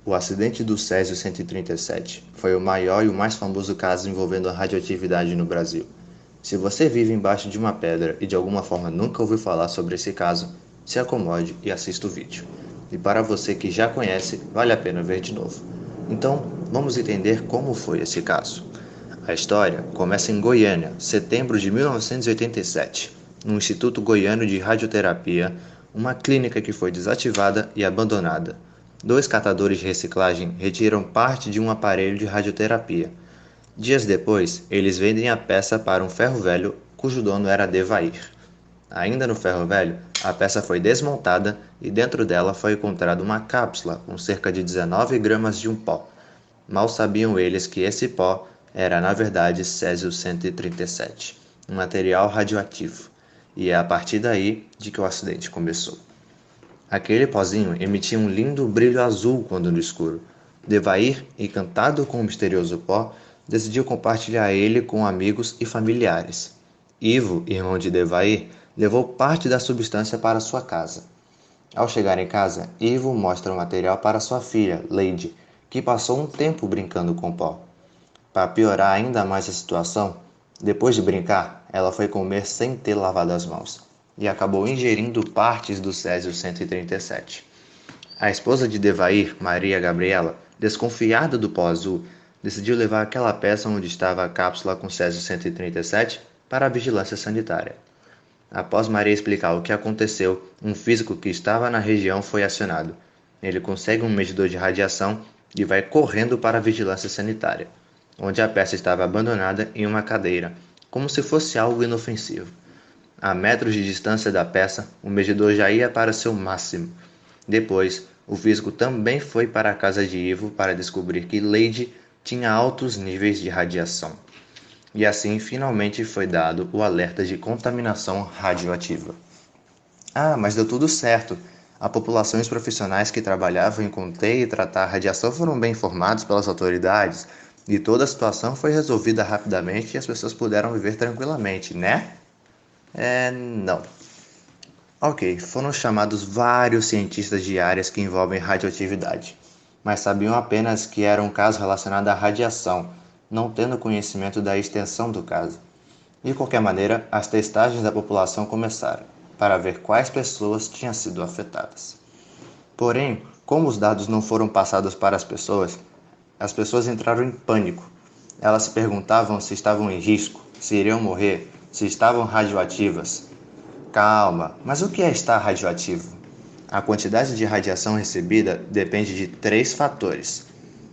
O acidente do Césio 137 foi o maior e o mais famoso caso envolvendo a radioatividade no Brasil. Se você vive embaixo de uma pedra e de alguma forma nunca ouviu falar sobre esse caso, se acomode e assista o vídeo. E para você que já conhece, vale a pena ver de novo. Então, vamos entender como foi esse caso. A história começa em Goiânia, setembro de 1987, no Instituto Goiano de Radioterapia, uma clínica que foi desativada e abandonada. Dois catadores de reciclagem retiram parte de um aparelho de radioterapia. Dias depois, eles vendem a peça para um ferro velho cujo dono era Devair. Ainda no ferro velho, a peça foi desmontada e dentro dela foi encontrada uma cápsula com cerca de 19 gramas de um pó. Mal sabiam eles que esse pó era na verdade Césio-137, um material radioativo, e é a partir daí de que o acidente começou. Aquele pozinho emitia um lindo brilho azul quando no escuro. Devair, encantado com o misterioso pó, decidiu compartilhar ele com amigos e familiares. Ivo, irmão de Devair, levou parte da substância para sua casa. Ao chegar em casa, Ivo mostra o material para sua filha, Lady, que passou um tempo brincando com o pó. Para piorar ainda mais a situação, depois de brincar, ela foi comer sem ter lavado as mãos e acabou ingerindo partes do Césio-137. A esposa de Devair, Maria Gabriela, desconfiada do pó azul, decidiu levar aquela peça onde estava a cápsula com Césio-137 para a vigilância sanitária. Após Maria explicar o que aconteceu, um físico que estava na região foi acionado. Ele consegue um medidor de radiação e vai correndo para a vigilância sanitária, onde a peça estava abandonada em uma cadeira, como se fosse algo inofensivo. A metros de distância da peça, o medidor já ia para seu máximo. Depois, o físico também foi para a casa de Ivo para descobrir que Lady tinha altos níveis de radiação. E assim, finalmente foi dado o alerta de contaminação radioativa. Mas deu tudo certo. A população e os profissionais que trabalhavam em conter e tratar a radiação foram bem informados pelas autoridades e toda a situação foi resolvida rapidamente e as pessoas puderam viver tranquilamente, né? Não. Ok, foram chamados vários cientistas de áreas que envolvem radioatividade, mas sabiam apenas que era um caso relacionado à radiação, não tendo conhecimento da extensão do caso. De qualquer maneira, as testagens da população começaram, para ver quais pessoas tinham sido afetadas. Porém, como os dados não foram passados para as pessoas entraram em pânico. Elas se perguntavam se estavam em risco, se iriam morrer, se estavam radioativas. Calma, mas o que é estar radioativo? A quantidade de radiação recebida depende de 3 fatores: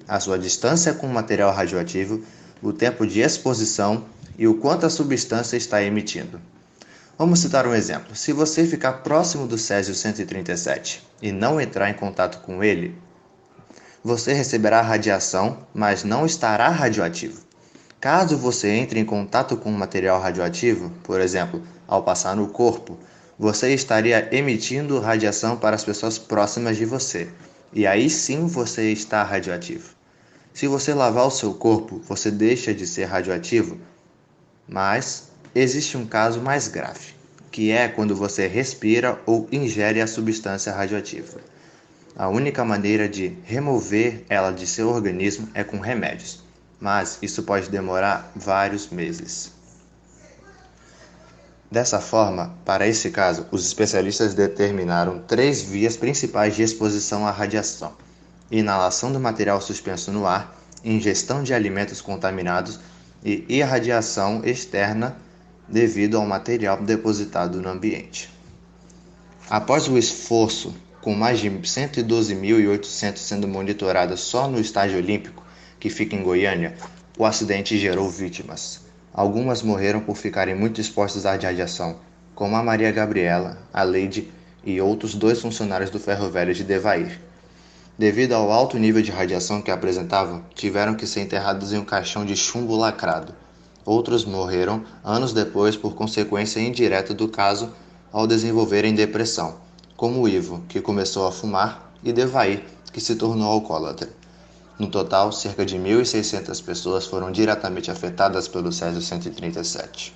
a sua distância com o material radioativo, o tempo de exposição e o quanto a substância está emitindo. Vamos citar um exemplo. Se você ficar próximo do Césio-137 e não entrar em contato com ele, você receberá radiação, mas não estará radioativo. Caso você entre em contato com um material radioativo, por exemplo, ao passar no corpo, você estaria emitindo radiação para as pessoas próximas de você, e aí sim você está radioativo. Se você lavar o seu corpo, você deixa de ser radioativo, mas existe um caso mais grave, que é quando você respira ou ingere a substância radioativa. A única maneira de remover ela de seu organismo é com remédios, mas isso pode demorar vários meses. Dessa forma, para esse caso, os especialistas determinaram 3 vias principais de exposição à radiação: inalação do material suspenso no ar, ingestão de alimentos contaminados e irradiação externa devido ao material depositado no ambiente. Após o esforço, com mais de 112.800 sendo monitorados só no Estádio Olímpico, que fica em Goiânia, o acidente gerou vítimas. Algumas morreram por ficarem muito expostas à radiação, como a Maria Gabriela, a Lady e outros 2 funcionários do ferro velho de Devair. Devido ao alto nível de radiação que apresentavam, tiveram que ser enterrados em um caixão de chumbo lacrado. Outros morreram anos depois por consequência indireta do caso ao desenvolverem depressão, como Ivo, que começou a fumar, e Devair, que se tornou alcoólatra. No total, cerca de 1.600 pessoas foram diretamente afetadas pelo Césio-137.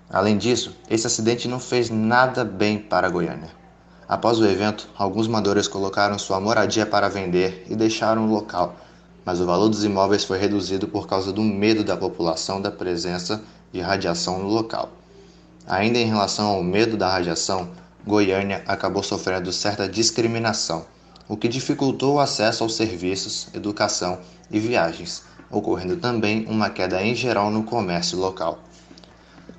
Além disso, esse acidente não fez nada bem para Goiânia. Após o evento, alguns moradores colocaram sua moradia para vender e deixaram o local, mas o valor dos imóveis foi reduzido por causa do medo da população da presença de radiação no local. Ainda em relação ao medo da radiação, Goiânia acabou sofrendo certa discriminação, o que dificultou o acesso aos serviços, educação e viagens, ocorrendo também uma queda em geral no comércio local.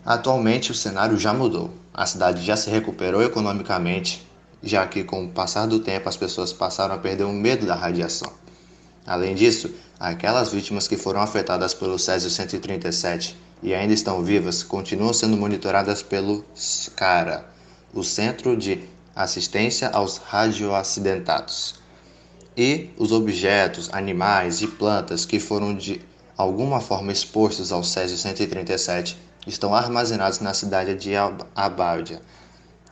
Atualmente o cenário já mudou, a cidade já se recuperou economicamente, já que com o passar do tempo as pessoas passaram a perder o medo da radiação. Além disso, aquelas vítimas que foram afetadas pelo Césio-137 e ainda estão vivas continuam sendo monitoradas pelo SCARA, o Centro de Assistência aos Radioacidentados. E os objetos, animais e plantas que foram de alguma forma expostos ao Césio-137 estão armazenados na cidade de Abádia,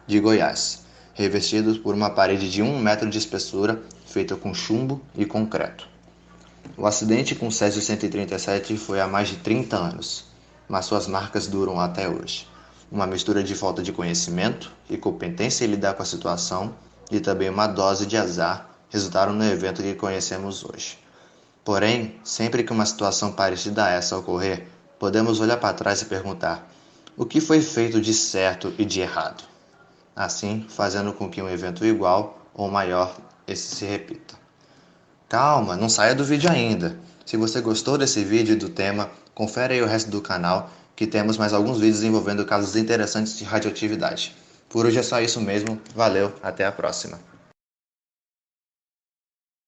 de Goiás, revestidos por uma parede de 1 metro de espessura feita com chumbo e concreto. O acidente com o Césio-137 foi há mais de 30 anos, mas suas marcas duram até hoje. Uma mistura de falta de conhecimento e competência em lidar com a situação e também uma dose de azar resultaram no evento que conhecemos hoje. Porém, sempre que uma situação parecida a essa ocorrer, podemos olhar para trás e perguntar: o que foi feito de certo e de errado? Assim, fazendo com que um evento igual ou maior esse se repita. Calma, não saia do vídeo ainda. Se você gostou desse vídeo e do tema, confere aí o resto do canal, que temos mais alguns vídeos envolvendo casos interessantes de radioatividade. Por hoje é só isso mesmo, valeu, até a próxima.